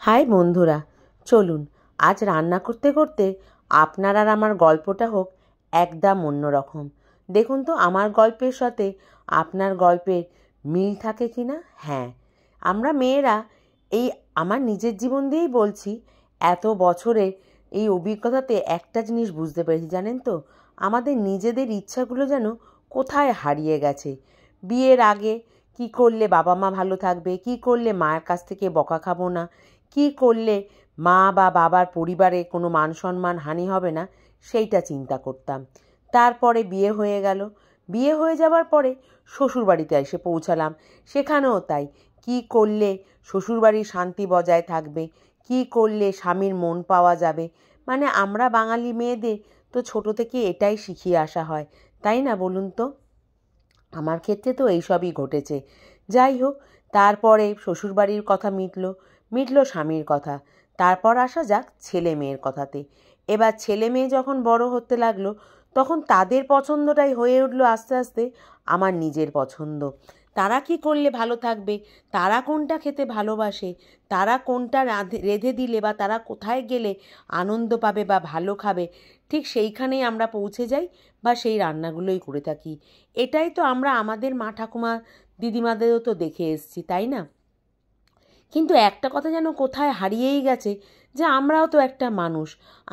High বন্ধুরা, চলুন আজ রান্না করতে করতে আপনার আর আমার গল্পটা হোক একদম অন্যরকম। দেখুন তো আমার গল্পের সাথে আপনার গল্পের মিল থাকে কি না। হ্যাঁ, আমরা মেয়েরা, এই আমার নিজের জীবন দিয়েই বলছি, এত বছরে এই অভিজ্ঞতাতে একটা জিনিস বুঝতে পেরেছি, জানেন তো, আমাদের নিজেদের ইচ্ছাগুলো যেন কোথায় হারিয়ে গেছে। বিয়ের আগে কি করলে বাবা মা ভালো থাকবে, কি করলে মায়ের কাছ থেকে বকা খাবো না, কি করলে মা বা বাবার পরিবারে কোনো মান সম্মান হানি হবে না, সেইটা চিন্তা করতাম। তারপরে বিয়ে হয়ে গেল। বিয়ে হয়ে যাওয়ার পরে শ্বশুরবাড়িতে এসে পৌঁছালাম। সেখানেও তাই, কি করলে শ্বশুরবাড়ির শান্তি বজায় থাকবে, কি করলে স্বামীর মন পাওয়া যাবে। মানে আমরা বাঙালি মেয়েদের তো ছোট থেকে এটাই শিখিয়ে আসা হয়, তাই না বলুন তো? আমার ক্ষেত্রে তো এইসবই ঘটেছে। যাই হোক, তারপরে শ্বশুরবাড়ির কথা মিটল স্বামীর কথা। তারপর আসা যাক ছেলে মেয়ের কথাতে। এবার ছেলে মেয়ে যখন বড় হতে লাগলো, তখন তাদের পছন্দটাই হয়ে উঠলো আস্তে আস্তে আমার নিজের পছন্দ। তারা কি করলে ভালো থাকবে, তারা কোনটা খেতে ভালোবাসে, তারা কোনটা রেঁধে দিলে বা তারা কোথায় গেলে আনন্দ পাবে বা ভালো খাবে, ঠিক সেইখানেই আমরা পৌঁছে যাই বা সেই রান্নাগুলোই করে থাকি। এটাই তো আমরা আমাদের মা ঠাকুমা দিদিমাদেরও তো দেখে এসেছি, তাই না? কিন্তু একটা কথা যেন কোথায় হারিয়েই গেছে, যে আমরাও তো একটা মানুষ,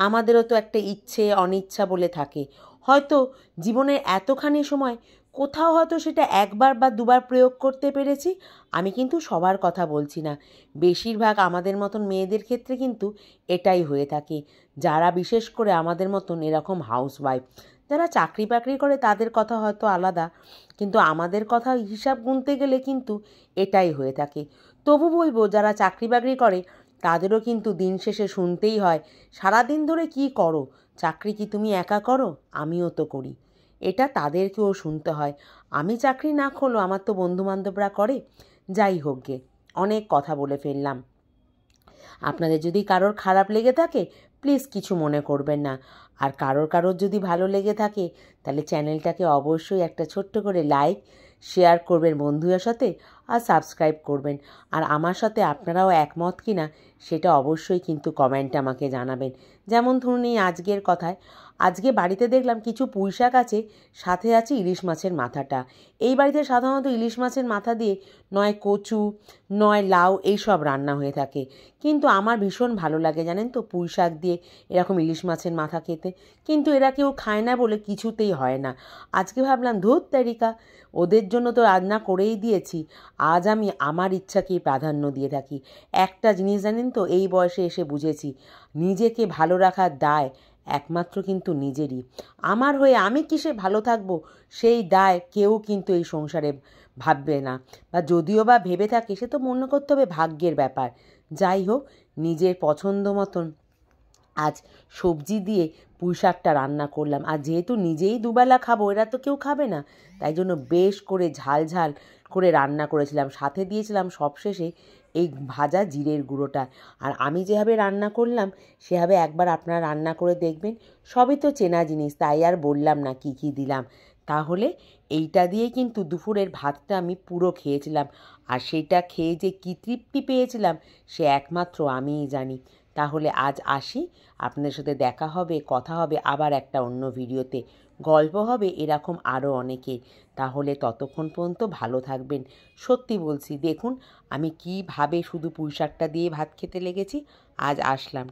আমাদেরও তো একটা ইচ্ছে অনিচ্ছা বলে থাকে। হয়তো জীবনের এতখানি সময় কোথাও হয়তো সেটা একবার বা দুবার প্রয়োগ করতে পেরেছি। আমি কিন্তু সবার কথা বলছি না, বেশিরভাগ আমাদের মতন মেয়েদের ক্ষেত্রে কিন্তু এটাই হয়ে থাকে। যারা বিশেষ করে আমাদের মতন এরকম হাউসওয়াইফ, যারা চাকরি বাকরি করে তাদের কথা হয়তো আলাদা, কিন্তু আমাদের কথা হিসাব গুনতে গেলে কিন্তু এটাই হয়ে থাকে। তবু বলবো, যারা চাকরি বাকরি করে তাদেরও কিন্তু দিন শেষে শুনতেই হয়, সারাদিন ধরে কি করো, চাকরি কি তুমি একা করো, আমিও তো করি। এটা তাদেরকেও শুনতে হয়। আমি চাকরি না করলেও আমার তো বন্ধুবান্ধবরা করে। যাই হোক গে, অনেক কথা বলে ফেললাম। আপনাদের যদি কারোর খারাপ লেগে থাকে প্লিজ কিছু মনে করবেন না। আর কারোর যদি ভালো লেগে থাকে তাহলে চ্যানেলটাকে অবশ্যই একটা ছোট্ট করে লাইক শেয়ার করবেন বন্ধুদের সাথে, আর সাবস্ক্রাইব করবেন। আর আমার সাথে আপনারাও একমত কি না সেটা অবশ্যই কিন্তু কমেন্টে আমাকে জানাবেন। যেমন ধরুন এই আজকের কথায়, আজকে বাড়িতে দেখলাম কিছু পুঁই শাক আছে, সাথে আছে ইলিশ মাছের মাথাটা। এই বাড়িতে সাধারণত ইলিশ মাছের মাথা দিয়ে নয় কচু নয় লাউ এইসব রান্না হয়ে থাকে, কিন্তু আমার ভীষণ ভালো লাগে জানেন তো পুঁই শাক দিয়ে এরকম ইলিশ মাছের মাথা খেতে। কিন্তু এরা কেউ খায় না বলে কিছুতেই হয় না। আজকে ভাবলাম ধুর তেরিকা, ওদের জন্য তো রান্না করেই দিয়েছি, আজ আমি আমার ইচ্ছাকেই প্রাধান্য দিয়ে থাকি। একটা জিনিস জানেন তো, এই বয়সে এসে বুঝেছি, নিজেকে ভালো রাখার দায় একমাত্র কিন্তু নিজেরই। আমার হয়ে আমি কিসে ভালো থাকবো সেই দায় কেউ কিন্তু এই সংসারে ভাববে না, বা যদিও বা ভেবে থাকে সে তো মনে করতে হবে ভাগ্যের ব্যাপার। যাই হোক, নিজের পছন্দ মতন আজ সবজি দিয়ে পুঁই শাকটা রান্না করলাম। আর যেহেতু নিজেই দুবেলা খাবো, এরা তো কেউ খাবে না, তাই জন্য বেশ করে ঝাল ঝাল করে রান্না করেছিলাম। সাথে দিয়েছিলাম সবশেষে এই ভাজা জিরের গুঁড়োটা। আর আমি যেভাবে রান্না করলাম সেভাবে একবার আপনারা রান্না করে দেখবেন। সবই তো চেনা জিনিস, তাই আর বললাম না কি কি দিলাম। তাহলে এইটা দিয়ে কিন্তু দুপুরের ভাতটা আমি পুরো খেয়েছিলাম। আর সেইটা খেয়ে যে কী তৃপ্তি পেয়েছিলাম সে একমাত্র আমিই জানি। তাহলে আজ আসি, আপনাদের সাথে দেখা হবে, কথা হবে আবার একটা অন্য ভিডিওতে, গল্প হবে এরকম আরও অনেকের। তাহলে ততক্ষণ পর্যন্ত ভালো থাকবেন। সত্যি বলছি, দেখুন আমি কীভাবে শুধু পুঁই শাকটা দিয়ে ভাত খেতে লেগেছি। আজ আসলাম,